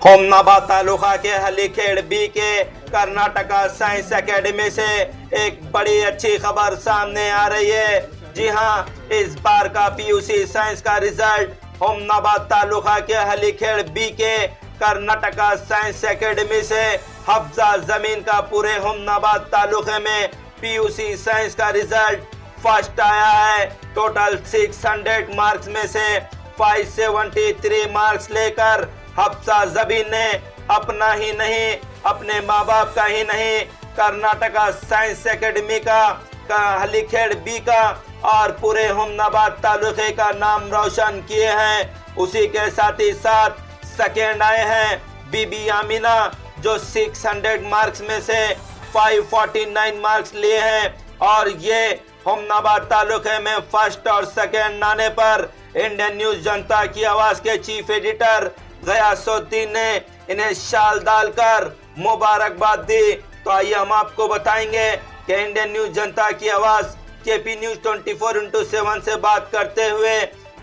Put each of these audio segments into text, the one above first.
होमनाबाद तालुका के हलीखेड़ बी के Karnataka science academy से एक बड़ी अच्छी खबर सामने आ रही है। जी हां, इस बार का पीयूसी साइंस का रिजल्ट होमनाबाद तालुका के हलीखेड़ बी के कर्नाटका साइंस एकेडमी से हफ्जा जमीन का पूरे होमनाबाद तालुके में पीयूसी साइंस का रिजल्ट फर्स्ट आया है। टोटल 600 मार्क्स में से 573 मार्क्स लेकर हफ्जा जमीन ने अपना ही नहीं, अपने माँ बाप का ही नहीं, कर्नाटका साइंस एकेडमी का हलीखेड़ बी का और पूरे होमनाबाद तालुके का नाम रोशन किए हैं। उसी के साथ ही साथ सेकेंड आए हैं बीबी आमीना, जो 600 मार्क्स में से 549 मार्क्स लिए हैं और ये होमनाबाद तालुके में फर्स्ट और सेकेंड आने पर इंडियन न्यूज जनता की आवाज के चीफ एडिटर गयासुद्दीन ने इन्हें शाल डालकर मुबारकबाद दी। तो आइए हम आपको बताएंगे कि इंडियन न्यूज जनता की आवाज केपी न्यूज 24/7 से बात करते हुए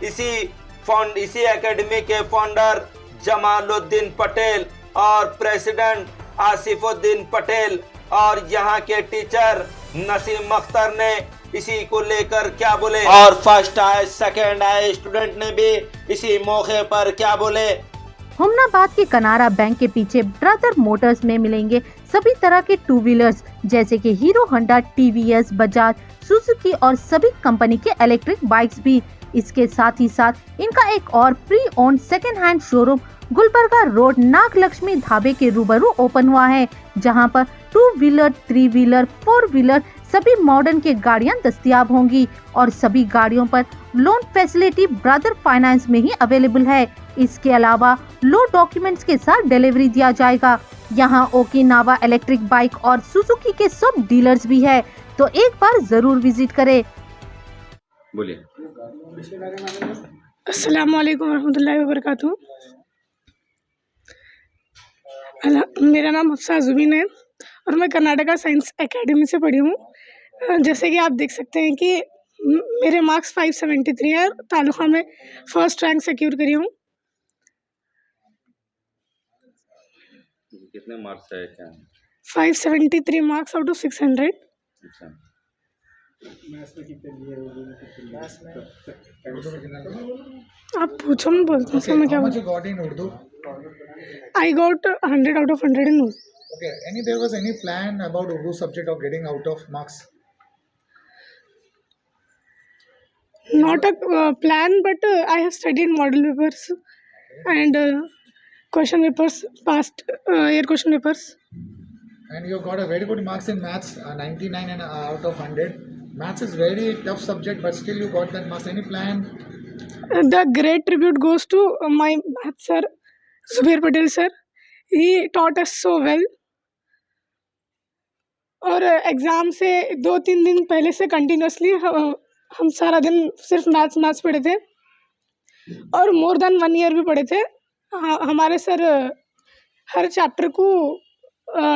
इसी एकेडमी के फाउंडर जमालुद्दीन पटेल और प्रेसिडेंट आसिफुद्दीन पटेल और यहाँ के टीचर नसीम अख्तर ने इसी को लेकर क्या बोले और फर्स्ट आए सेकेंड आए स्टूडेंट ने भी इसी मौके पर क्या बोले। होमनाबाद के कनारा बैंक के पीछे ब्रदर मोटर्स में मिलेंगे सभी तरह के टू व्हीलर्स जैसे कि hero Honda, TVS, Bajaj, Suzuki और सभी कंपनी के इलेक्ट्रिक बाइक्स भी। इसके साथ ही साथ इनका एक और pre owned second hand showroom Gulbarga road Nagalakshmi ढाबे के रूबरू ओपन हुआ है, जहां पर 2 व्हीलर, 3 व्हीलर, 4 व्हीलर सभी मॉडर्न के गाड़ियां दस्तियाब होंगी और सभी गाड़ियों पर लोन फैसिलिटी ब्रदर फाइनेंस में ही अवेलेबल है। इसके अलावा लो डॉक्यूमेंट्स के साथ डिलीवरी दिया जाएगा। यहाँ ओकिनावा इलेक्ट्रिक बाइक और सुजुकी के सब डीलर्स भी है, तो एक बार जरूर विजिट करें। बोलिए। अस्सलाम वालेकुम रहमतुल्लाहि व बरकातहू। मेरा नाम हफ्सा जुबीन है और मैं कर्नाटका साइंस एकेडमी से पढ़ी हूँ। जैसे कि आप देख सकते हैं कि मेरे मार्क्स 573 है, तालुका में फर्स्ट रैंक सिक्योर करी हूँ। कितने मार्क्स है क्या? 573 मार्क्स आउट ऑफ 600। अच्छा, आप पूछो, मैं बोलता हूँ मैं क्या How much you got in Urdu? I got 100 out of 100 in. Okay, there was any plan about Urdu subject of getting out of marks? Not a plan, but I have studied model papers and question papers, past year question papers. And you got a very good marks in maths, 99 and out of 100. Maths is very tough subject, but still you got that marks. Any plan? The great tribute goes to my math sir, Zubair Patel sir. He taught us so well. और exam से 2-3 दिन पहले से continuously हम सारा दिन सिर्फ maths पढ़े थे और मोर देन 1 ईयर भी पढ़े थे। हमारे सर हर चैप्टर को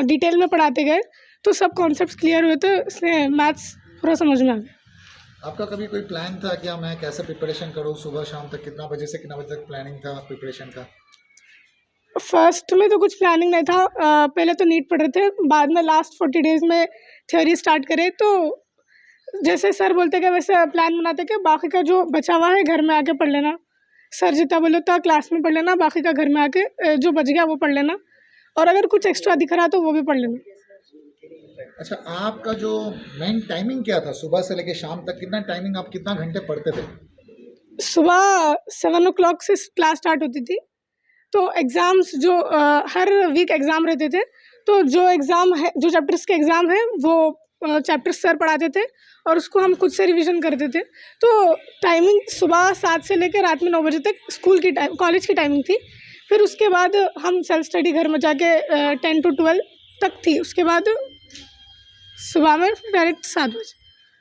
डिटेल में पढ़ाते गए, तो सब कॉन्सेप्ट्स क्लियर हुए थे, इसलिए मैथ्स पूरा समझ में आ गया। आपका कभी कोई प्लान था क्या मैं कैसे प्रिपरेशन करूँ, सुबह शाम तक कितना बजे से कितना बजे तक प्लानिंग था प्रिपरेशन का? फर्स्ट में तो कुछ प्लानिंग नहीं था, पहले तो नीट पढ़ रहे थे, बाद में लास्ट 40 डेज में थ्योरी स्टार्ट करे। तो जैसे सर बोलते कि वैसे प्लान बनाते कि बाकी का जो बचा हुआ है घर में आके पढ़ लेना। सर जितना बोलो तो क्लास में पढ़ लेना, बाकी का घर में आके जो बच गया वो पढ़ लेना, और अगर कुछ एक्स्ट्रा दिख रहा तो वो भी पढ़ लेना। अच्छा, आपका जो मेन टाइमिंग क्या था सुबह से लेके शाम तक? कितना टाइमिंग, आप कितना घंटे पढ़ते थे? सुबह 7 o'clock से क्लास स्टार्ट होती थी, तो एग्ज़ाम्स जो हर वीक एग्ज़ाम रहते थे, तो जो एग्ज़ाम है, जो चैप्टर्स के एग्ज़ाम है वो चैप्टर्स सर पढ़ाते थे और उसको हम खुद से रिवीजन करते थे। तो टाइमिंग सुबह 7 से लेकर रात में 9 बजे तक कॉलेज की टाइमिंग थी। फिर उसके बाद हम सेल्फ स्टडी घर में जाके 10 to 12 तक थी। उसके बाद सुबह में डायरेक्ट 7 बजे।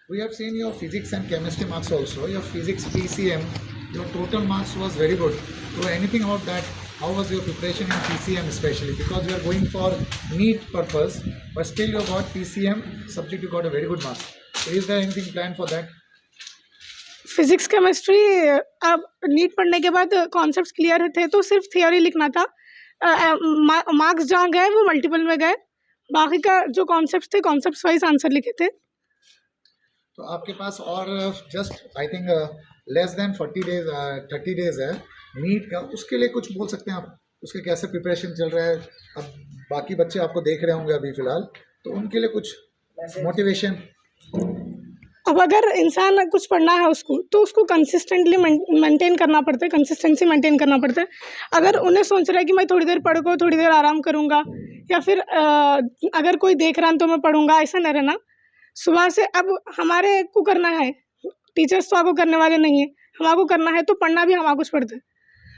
We have seen your physics and chemistry marks also. Your physics PCM, your total marks was very good. So anything about that? How was your preparation in PCM especially? Because you are going for NEET purpose, but still you got PCM subject, you got a very good marks. So is there anything planned for that? Physics chemistry अब NEET पढ़ने के बाद concepts clear थे तो सिर्फ theory लिखना था, marks जहाँ गए वो मल्टीपल में गए, बाकी का जो कॉन्सेप्ट्स थे कॉन्सेप्ट्स वाइज आंसर लिखे थे। तो आपके पास और just I think less than 30 days है नीट का, उसके लिए कुछ बोल सकते हैं आप? उसके कैसे प्रिपरेशन चल रहा है? अब बाकी बच्चे आपको देख रहे होंगे अभी फ़िलहाल, तो उनके लिए कुछ मोटिवेशन। अब अगर इंसान कुछ पढ़ना है उसको, तो उसको कंसिस्टेंटली मेंटेन करना पड़ता है, कंसिस्टेंसी मेंटेन करना पड़ता है। अगर उन्हें सोच रहा है कि मैं थोड़ी देर पढ़ को थोड़ी देर आराम करूँगा, या फिर अगर कोई देख रहा है तो मैं पढ़ूँगा, ऐसा नहीं रहना। सुबह से अब हमारे को करना है, टीचर्स तो आपको करने वाले नहीं है, हमारे करना है, तो पढ़ना भी हमारे कुछ पड़ता है।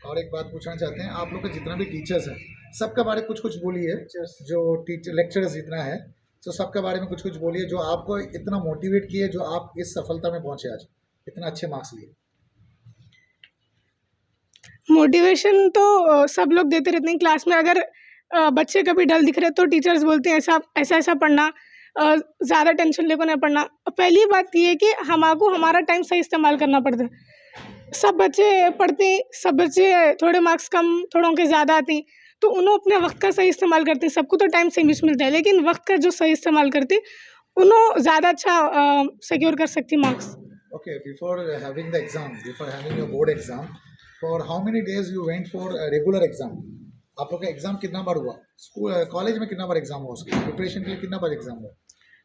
और एक बात पूछना चाहते हैं, आप लोग का जितना भी टीचर्स हैं सबका बारे में कुछ कुछ बोलिए, जो टीचर लेक्चरर्स जितना है, तो सबके बारे में कुछ कुछ बोलिए जो आपको इतना मोटिवेट किए, जो आप इस सफलता में पहुंचे आज, इतना अच्छे मार्क्स लिए। मोटिवेशन तो सब लोग देते रहते हैं क्लास में। अगर बच्चे कभी डल दिख रहे तो टीचर्स बोलते हैं ऐसा पढ़ना, ज़्यादा टेंशन लेकर नहीं पढ़ना। पहली बात ये है कि हमारे हमारा टाइम सही इस्तेमाल करना पड़ता है। सब बच्चे पढ़ते हैं, सब बच्चे थोड़े मार्क्स कम, थोड़ों के ज़्यादा आते हैं, तो उन्होंने अपने वक्त का सही इस्तेमाल करते हैं। सबको तो टाइम सेम मिलता है, लेकिन वक्त का जो सही इस्तेमाल करते उन्होंने ज़्यादा अच्छा सिक्योर कर सकती marks. Okay, before having the exam, before having your board exam, for how many days you went for regular exam? आप लोग का एग्जाम कितना बार हुआ? स्कूल कॉलेज में कितना बार एग्जाम हुआ? उसकी प्रिपरेशन के लिए कितना बार एग्जाम हुआ?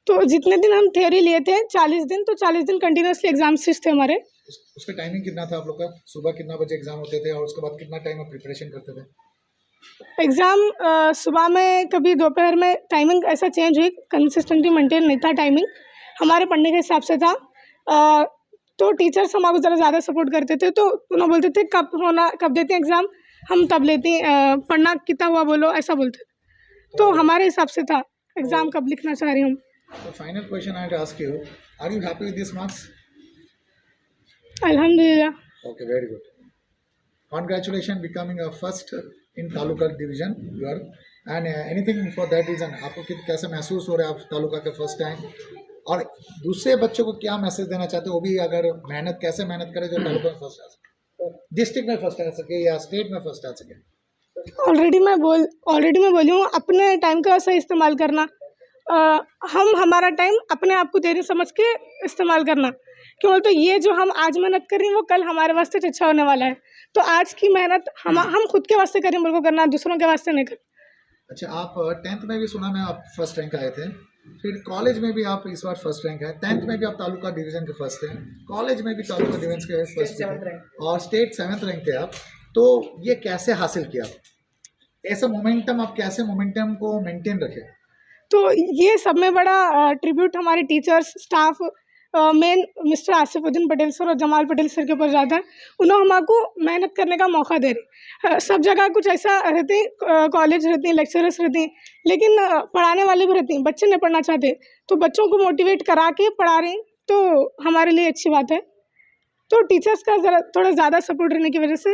तो जितने दिन हम थ्योरी लिए थे 40 दिन, तो 40 दिन कंटिन्यूसली एग्जाम थे हमारे। उसका टाइमिंग कितना था आप लोग का? सुबह कितना बजे एग्जाम होते थे और उसके बाद कितना टाइम आप प्रिपरेशन करते थे? एग्ज़ाम सुबह में, कभी दोपहर में, टाइमिंग ऐसा चेंज हुई, कंसिस्टेंटली मेंटेन नहीं था टाइमिंग, हमारे पढ़ने के हिसाब से था। तो टीचर्स हमारे ज़रा ज़्यादा सपोर्ट करते थे, तो उन्होंने बोलते थे कब देते हैं एग्ज़ाम, हम तब लेते हैं, पढ़ना कितना हुआ बोलो, ऐसा बोलते थे। तो हमारे हिसाब से था एग्ज़ाम कब लिखना चाह रही हूँ। The final question I had to ask you, are you happy with these marks? अल्हम्दुलिल्लाह। Okay, very good. Congratulations becoming a first in taluka division you are, and anything for that reason आपको कैसे महसूस हो रहा है आप तालुका के फर्स्ट टाइम, और दूसरे बच्चों को क्या मैसेज देना चाहते हो, वो भी अगर कैसे मेहनत करे जो तालुका में फर्स्ट आ सके, डिस्ट्रिक्ट में फर्स्ट आ सके या स्टेट में फर्स्ट आ सके? ऑलरेडी मैं बोली हूँ, अपने टाइम का सही इस्तेमाल करना। हम हमारा टाइम अपने आप को देरी समझ के इस्तेमाल करना, क्यों तो ये जो हम आज मेहनत कर रही हैं वो कल हमारे वास्ते अच्छा होने वाला है। तो आज की मेहनत हम खुद के वास्ते करें, बोल को करना, दूसरों के वास्ते नहीं करना। अच्छा, आप 10th में भी सुना मैं आप फर्स्ट रैंक आए थे, फिर कॉलेज में भी आप इस बार फर्स्ट रैंक आए, 10th में भी आप तालुका डिवीज़न के फर्स्ट थे, कॉलेज में भी तालुका डिवीज़न के फर्स्ट थे, और स्टेट 7th रैंक थे आप। तो ये कैसे हासिल किया? ऐसा मोमेंटम, आप कैसे मोमेंटम को मेंटेन रखे? तो ये सब में बड़ा ट्रिब्यूट हमारे teachers, staff, main mister Asifuddin Patel sir और जमाल पटेल सर के ऊपर जाता है। उन्होंने हमको मेहनत करने का मौका दे रहे। सब जगह कुछ ऐसा रहते हैं, कॉलेज रहते हैं, लेक्चरर्स रहते हैं, लेकिन पढ़ाने वाले भी रहते हैं, बच्चे नहीं पढ़ना चाहते, तो बच्चों को मोटिवेट करा के पढ़ा रहे हैं, तो हमारे लिए अच्छी बात है। तो टीचर्स का ज़रा थोड़ा ज़्यादा सपोर्ट रहने की वजह से।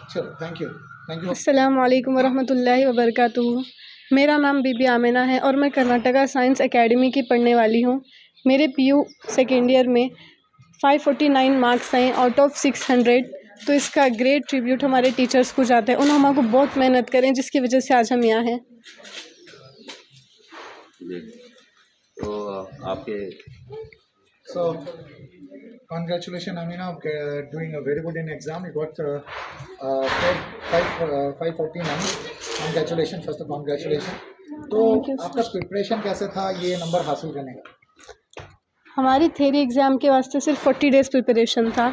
चलो, थैंक यू। अस्सलाम वालेकुम वरहमतुल्लाहि वबरकातुहू। मेरा नाम बीबी आमिना है और मैं कर्नाटका साइंस एकेडमी की पढ़ने वाली हूँ। मेरे पीयू सेकेंड ईयर में 549 मार्क्स आए आउट ऑफ 600। तो इसका ग्रेट ट्रिब्यूट हमारे टीचर्स को जाता है, उन्होंने हमको बहुत मेहनत करें जिसकी वजह से आज हम यहाँ हैं। तो आपके Congratulations, Amina, doing a very good in exam. You got 549. Congratulations, first of all, congratulations. तो आपका प्रिपरेशन कैसे था ये नंबर हासिल करने का? हमारी थ्योरी एग्ज़ाम के वास्ते सिर्फ 40 डेज़ प्रिपरेशन था।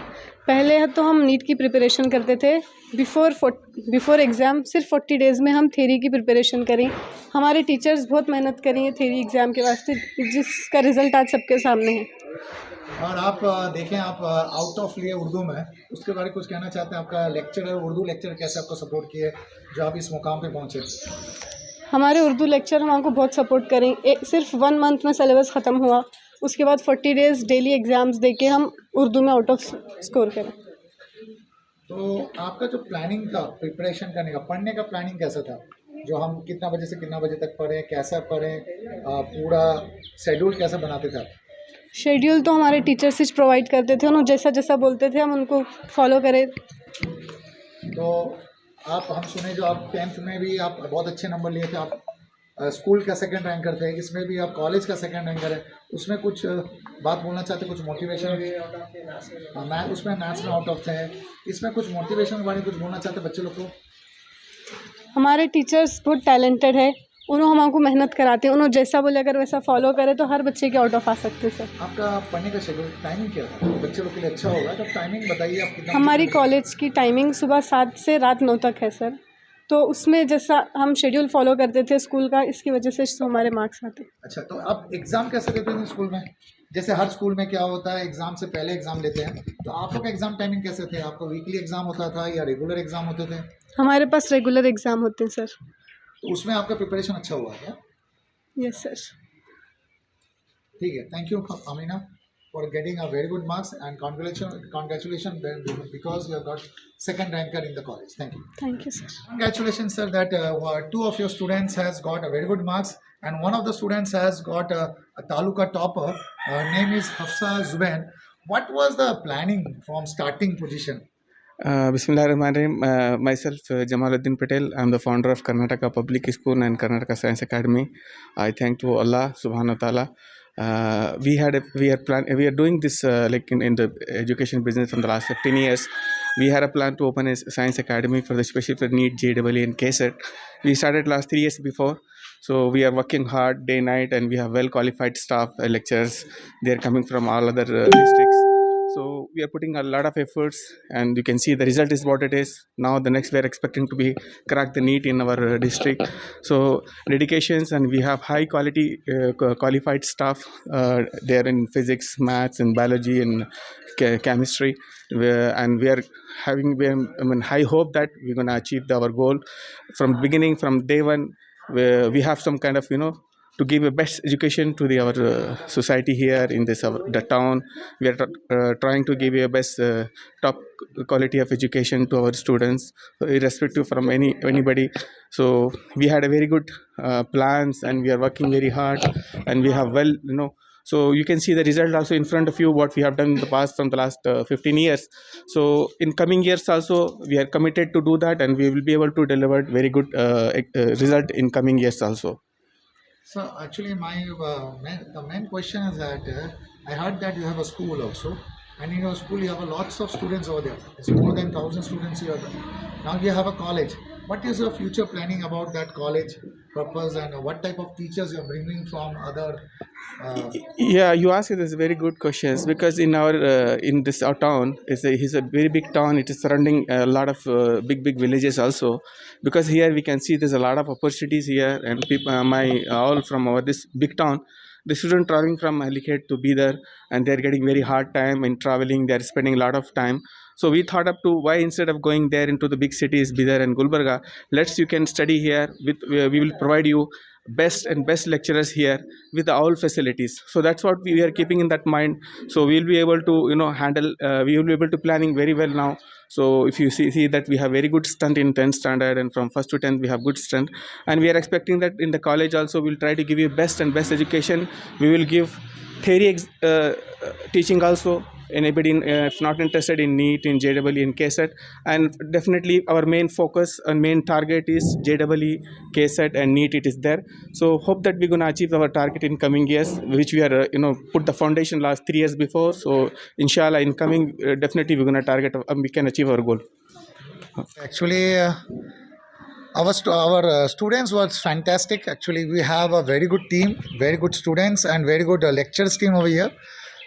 पहले तो हम नीट की प्रिपरेशन करते थे, बिफोर एग्ज़ाम सिर्फ 40 डेज़ में हम थ्योरी की प्रिपरेशन करें। हमारे टीचर्स बहुत मेहनत करी है थ्योरी एग्ज़ाम के वास्ते, जिसका रिज़ल्ट आज सबके सामने है। और आप देखें, आप आउट ऑफ लिए उर्दू में, उसके बारे में कुछ कहना चाहते हैं? आपका लेक्चर, उर्दू लेक्चर कैसे आपको सपोर्ट किए जो आप इस मुकाम पे पहुँचे? हमारे उर्दू लेक्चर हमको बहुत सपोर्ट करें। सिर्फ 1 मंथ में सिलेबस ख़त्म हुआ, उसके बाद 40 डेज़ डेली एग्ज़ाम्स दे के हम उर्दू में आउट ऑफ स्कोर करें। तो आपका जो प्लानिंग था प्रिपरेशन करने का, पढ़ने का प्लानिंग कैसा था? जो हम कितना बजे से कितना बजे तक पढ़ें, कैसा पढ़ें, पूरा शेड्यूल कैसा बनाते थे? शेड्यूल तो हमारे टीचर्स ही प्रोवाइड करते थे, उन्होंने जैसा जैसा बोलते थे हम उनको फॉलो करें। तो आप हम सुने जो आप 10th में भी आप बहुत अच्छे नंबर लिए थे, आप स्कूल का सेकंड रैंकर थे, इसमें भी आप कॉलेज का सेकंड रैंकर है, उसमें कुछ बात बोलना चाहते, कुछ मोटिवेशन? मैथ, उसमें मैथ्स में आउट ऑफ थे, इसमें कुछ मोटिवेशन के बारे में कुछ बोलना चाहते बच्चे लोग को? हमारे टीचर्स बहुत टैलेंटेड है, उन्होंने हमको मेहनत कराते हैं, उन्होंने जैसा बोले अगर वैसा फॉलो करे तो हर बच्चे के आउट ऑफ आ सकते हैं सर। आपका पढ़ने का शेड्यूल टाइमिंग क्या था? बच्चे लोग के लिए अच्छा होगा तो टाइमिंग बताइए आप कितना? हमारी कॉलेज की टाइमिंग सुबह 7 से रात 9 तक है सर, तो उसमें जैसा हम शेड्यूल फॉलो करते थे स्कूल का, इसकी वजह से तो हमारे मार्क्स आते। अच्छा, तो आप एग्ज़ाम कैसे देते हैं स्कूल में? जैसे हर स्कूल में क्या होता है, एग्ज़ाम से पहले एग्ज़ाम लेते हैं, तो आप लोग का एग्ज़ाम टाइमिंग कैसे थे? आपको वीकली एग्ज़ाम होता था या रेगुलर एग्ज़ाम होते थे? हमारे पास रेगुलर एग्ज़ाम होते हैं सर। तो उसमें आपका प्रिपरेशन अच्छा हुआ क्या? Yes sir. ठीक है, thank you Amina for getting a very good marks and congratulations because you have got second ranker in the college. Thank you. Thank you sir. Congratulations sir that two of your students has got a very good marks and one of the students has got a taluka topper. Her name is Hafsa Zubain. What was the planning from starting position? Bismillahirrahmanirrahim. Myself, Jamaluddin Patel. I'm the founder of Karnataka Public School and Karnataka Science Academy. I thank to Allah Subhanahu wa Taala. We are doing this like in the education business from the last 15 years. We had a plan to open a science academy for the especially for NEET, JEE and KSET. We started last 3 years before. So we are working hard day night and we have well qualified staff, lecturers. They are coming from all other districts. So we are putting a lot of efforts and you can see the result is what it is. Now the next we are expecting to be crack the NEET in our district. So dedications and we have high quality qualified staff there in physics, maths and biology and chemistry. And we are having high hope that we're going to achieve our goal from beginning, from day one. We have some kind of to give a best education to our society here in this the town. We are trying to give a best top quality of education to our students, irrespective from anybody. So we had a very good plans and we are working very hard and we have so you can see the result also in front of you what we have done in the past from the last 15 years. So in coming years also we are committed to do that and we will be able to deliver very good result in coming years also. So actually the main question is that I heard that you have a school also, and in your school you have lots of students over there. It's more than 1,000 students here. Now you have a college. What is your future planning about that college purpose and what type of teachers you're bringing from other? Yeah, you ask this very good questions because in our town is a very big town. It is surrounding a lot of big villages also. Because here we can see there's a lot of opportunities here and people all from this big town. The student traveling from Halikhet to Bidar and they're getting very hard time in traveling. They're spending a lot of time. So we thought up to why instead of going there into the big cities, Bidar and Gulbarga, you can study here. We will provide you best lecturers here with all facilities. So that's what we are keeping in that mind. So we'll be able to handle. We will be able to planning very well now. So if you see that we have very good strength in 10th standard and from 1st to 10th we have good strength, and we are expecting that in the college also we'll try to give you best education. We will give theory teaching also. Anybody if not interested in NEET, in JEE and KSET, and definitely our main focus and main target is JEE, KSET and NEET. It is there. So hope that we're going to achieve our target in coming years, which we are put the foundation last 3 years before. So inshallah in coming definitely we're going to target we can achieve our goal. Actually our students was fantastic. Actually we have a very good team, very good students and very good lecturers team over here,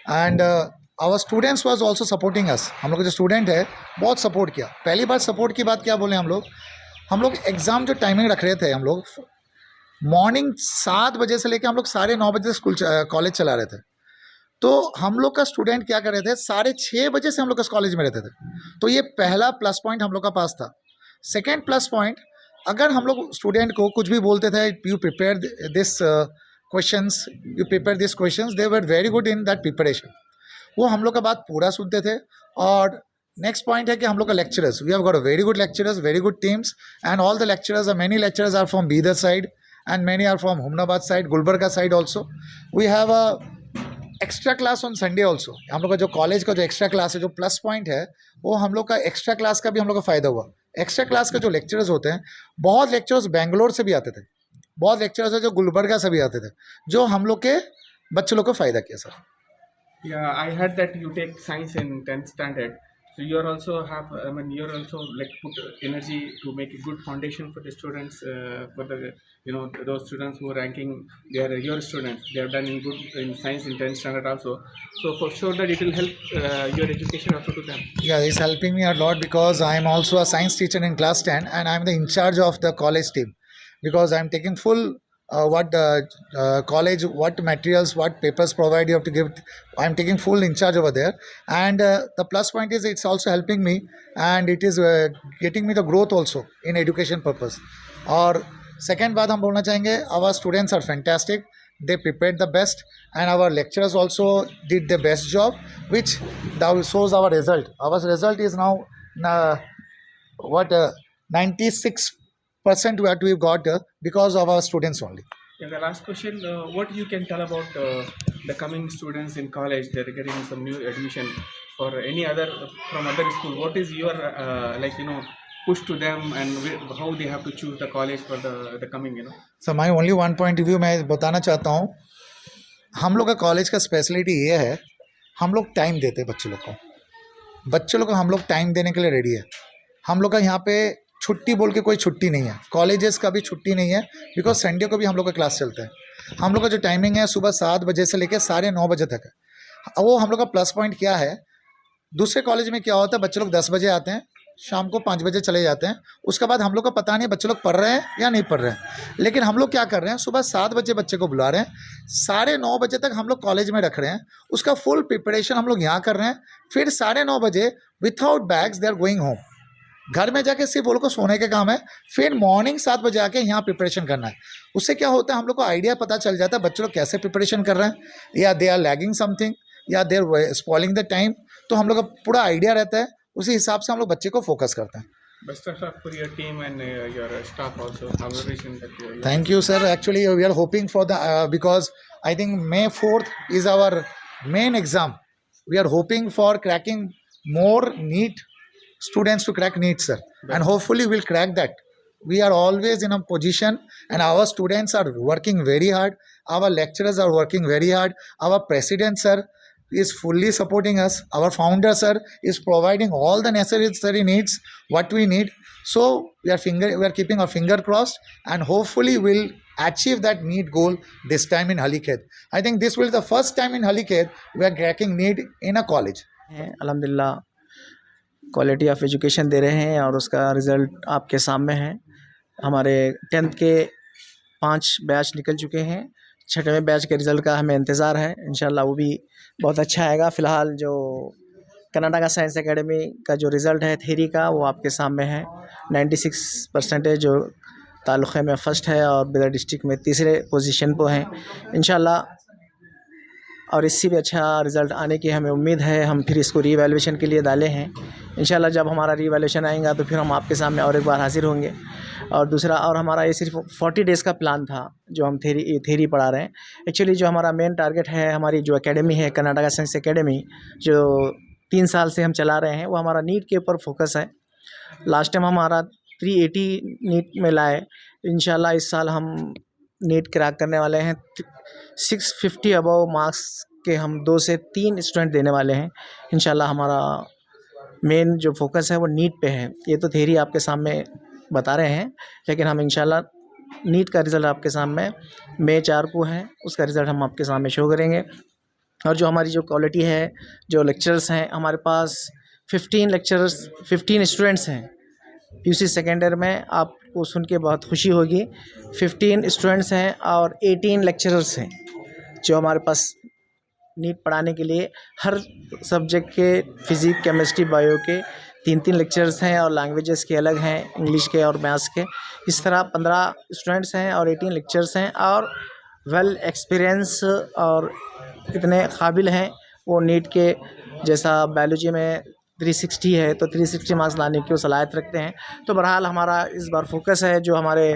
and our students was also supporting us. हम लोग जो student है बहुत support किया. पहली बार support की बात क्या बोले हम लोग एग्ज़ाम जो टाइमिंग रख रहे थे, हम लोग मॉर्निंग 7 बजे से लेकर हम लोग 9:30 बजे स्कूल कॉलेज चला रहे थे. तो हम लोग का स्टूडेंट क्या कर रहे थे, 6:30 बजे से हम लोग कॉलेज में रहते थे. तो ये पहला प्लस पॉइंट हम लोग का पास था. सेकेंड प्लस पॉइंट, अगर हम लोग स्टूडेंट को कुछ भी बोलते थे, you prepare this questions, they were very good in that preparation. वो हम लोग का बात पूरा सुनते थे. और नेक्स्ट पॉइंट है कि हम लोग का lecturers, we have got a very good lecturers, very good teams, and all the lecturers are many lecturers are from Bidar side and many are from Humnabad side, Gulbarga side also. We have a extra class on Sunday also. हम लोग का जो college का जो extra class है, जो plus point है, वो हम लोग का एक्स्ट्रा क्लास का भी हम लोग का फ़ायदा हुआ. एक्स्ट्रा क्लास के जो लेक्चरर्स होते हैं, बहुत लेक्चरर्स बेंगलोर से भी आते थे, बहुत लेक्चरर्स है जो गुलबर्गा से भी आते थे, जो हम लोग के बच्चे लोग को फ़ायदा किया sir. Yeah, I heard that you take science in 10th standard. So you are also have, I mean, you are also like put energy to make a good foundation for the students, for the, you know, those students who are ranking, they are your students. They have done in good in science in 10th standard also. So for sure that it will help your education also to them. Yeah, it's helping me a lot because I am also a science teacher in class 10 and I am the in charge of the college team because I am taking full what the college, what materials, what papers provide you have to give. I am taking full in charge over there, and the plus point is it's also helping me, and it is getting me the growth also in education purpose. और second बात हम बोलना चाहेंगे, our students are fantastic. They prepared the best, and our lecturers also did the best job, which now shows our result. Our result is now 96% what we've got because of our students only. And the last question, what you can tell about the coming students in college? They're getting some new admission for any other from other school. What is your like, you know, push to them, and how they have to choose the college for the coming, you know? So my only one point of view मैं बताना चाहता हूँ, हम लोग का college का speciality ये है, हम लोग टाइम देते हैं बच्चे लोग को हम लोग टाइम देने के लिए रेडी है। हम लोग का यहाँ पे छुट्टी बोल के कोई छुट्टी नहीं है, कॉलेजेस का भी छुट्टी नहीं है, बिकॉज संडे को भी हम लोग का क्लास चलता है। हम लोग का जो टाइमिंग है सुबह 7 बजे से लेकर 9:30 बजे तक है। वो हम लोग का प्लस पॉइंट क्या है, दूसरे कॉलेज में क्या होता है, बच्चे लोग 10 बजे आते हैं, शाम को 5 बजे चले जाते हैं, उसके बाद हम लोग को पता नहीं बच्चे लोग पढ़ रहे हैं या नहीं पढ़ रहे हैं। लेकिन हम लोग क्या कर रहे हैं, सुबह 7 बजे बच्चे को बुला रहे हैं, 9:30 बजे तक हम लोग कॉलेज में रख रहे हैं, उसका फुल प्रिपरेशन हम लोग यहाँ कर रहे हैं। फिर 9:30 बजे without bags they are going home, घर में जाके सिर्फ वो लोग को सोने के काम है। फिर मॉर्निंग 7 बजे आके यहाँ प्रिपरेशन करना है। उससे क्या होता है, हम लोग को आइडिया पता चल जाता है बच्चे लोग कैसे प्रिपरेशन कर रहे हैं, या दे आर लैगिंग समथिंग, या they are spoiling the time. तो हम लोग का पूरा आइडिया रहता है, उसी हिसाब से हम लोग बच्चे को फोकस करते हैं। Best of luck for your team and your staff also. Congratulations that you are. Thank you, sir. Actually, we are hoping for the because I think May 4th is our main exam. We are hoping for cracking more NEET students to crack NEET, sir, and hopefully we'll crack that. We are always in a position, and our students are working very hard. Our lecturers are working very hard. Our president, sir, is fully supporting us. Our founder, sir, is providing all the necessary needs what we need. So we are keeping our finger crossed, and hopefully we'll achieve that NEET goal this time in Halikhed. I think this will be the first time in Halikhed we are cracking NEET in a college. अल्हम्दुलिल्लाह quality of education दे रहे हैं और उसका result आपके सामने है। हमारे 10th के 5 बैच निकल चुके हैं, 6वें बैच के रिज़ल्ट का हमें इंतज़ार है। इंशाल्लाह वो भी बहुत अच्छा आएगा। फ़िलहाल जो कर्नाटका साइंस एकेडमी का जो रिज़ल्ट है थ्योरी का, वो आपके सामने है। 96% जो तालुक़े में फ़र्स्ट है और बिदर डिस्ट्रिक्ट में तीसरे पोजीशन पर हैं इंशाल्लाह। और इससे भी अच्छा रिज़ल्ट आने की हमें उम्मीद है। हम फिर इसको रीवैल्यूएशन के लिए डाले हैं। इंशाल्लाह जब हमारा रीवैल्यूएशन आएगा तो फिर हम आपके सामने और एक बार हाजिर होंगे। और दूसरा, और हमारा ये सिर्फ 40 डेज़ का प्लान था जो हम थ्योरी पढ़ा रहे हैं। एक्चुअली जो हमारा मेन टारगेट है, हमारी जो एकेडमी है कर्नाटका साइंस एकेडमी, जो 3 साल से हम चला रहे हैं, वो हमारा नीट के ऊपर फोकस है। लास्ट टाइम हमारा 380 नीट में लाए। इंशाल्लाह इस साल हम नीट क्रैक करने वाले हैं। 650 अबव मार्क्स के हम 2 से 3 स्टूडेंट देने वाले हैं। इंशाल्लाह हमारा मेन जो फोकस है वो नीट पे है। ये तो थ्योरी आपके सामने बता रहे हैं, लेकिन हम इंशाल्लाह नीट का रिज़ल्ट आपके सामने मई 4 को है, उसका रिज़ल्ट हम आपके सामने शो करेंगे। और जो हमारी जो क्वालिटी है, जो लेक्चरर्स हैं, हमारे पास 15 स्टूडेंट्स हैं यूसी सेकेंड ईयर में। आपको सुन के बहुत खुशी होगी, 15 स्टूडेंट्स हैं और 18 लेक्चरर्स हैं जो हमारे पास नीट पढ़ाने के लिए हर सब्जेक्ट के फिज़िक्स, केमिस्ट्री, बायो के 3-3 लेक्चर्स हैं, और लैंग्वेजेस के अलग हैं, इंग्लिश के और मैथ्स के। इस तरह 15 स्टूडेंट्स हैं और 18 लेक्चर्स हैं, और वेल एक्सपीरियंस और इतने काबिल हैं। वो नीट के जैसा बायोलॉजी में 360 है तो 360 मार्क्स लाने की वो सलाहियत रखते हैं। तो बहरहाल हमारा इस बार फोकस है, जो हमारे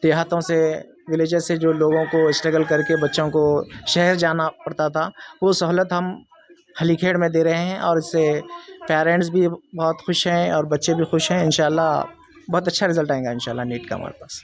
देहातों से, विलेजेस से जो लोगों को स्ट्रगल करके बच्चों को शहर जाना पड़ता था, वो सहूलत हम हलीखेड़ में दे रहे हैं, और इससे पेरेंट्स भी बहुत खुश हैं और बच्चे भी खुश हैं। इंशाल्लाह बहुत अच्छा रिजल्ट आएगा इंशाल्लाह नीट का हमारे पास।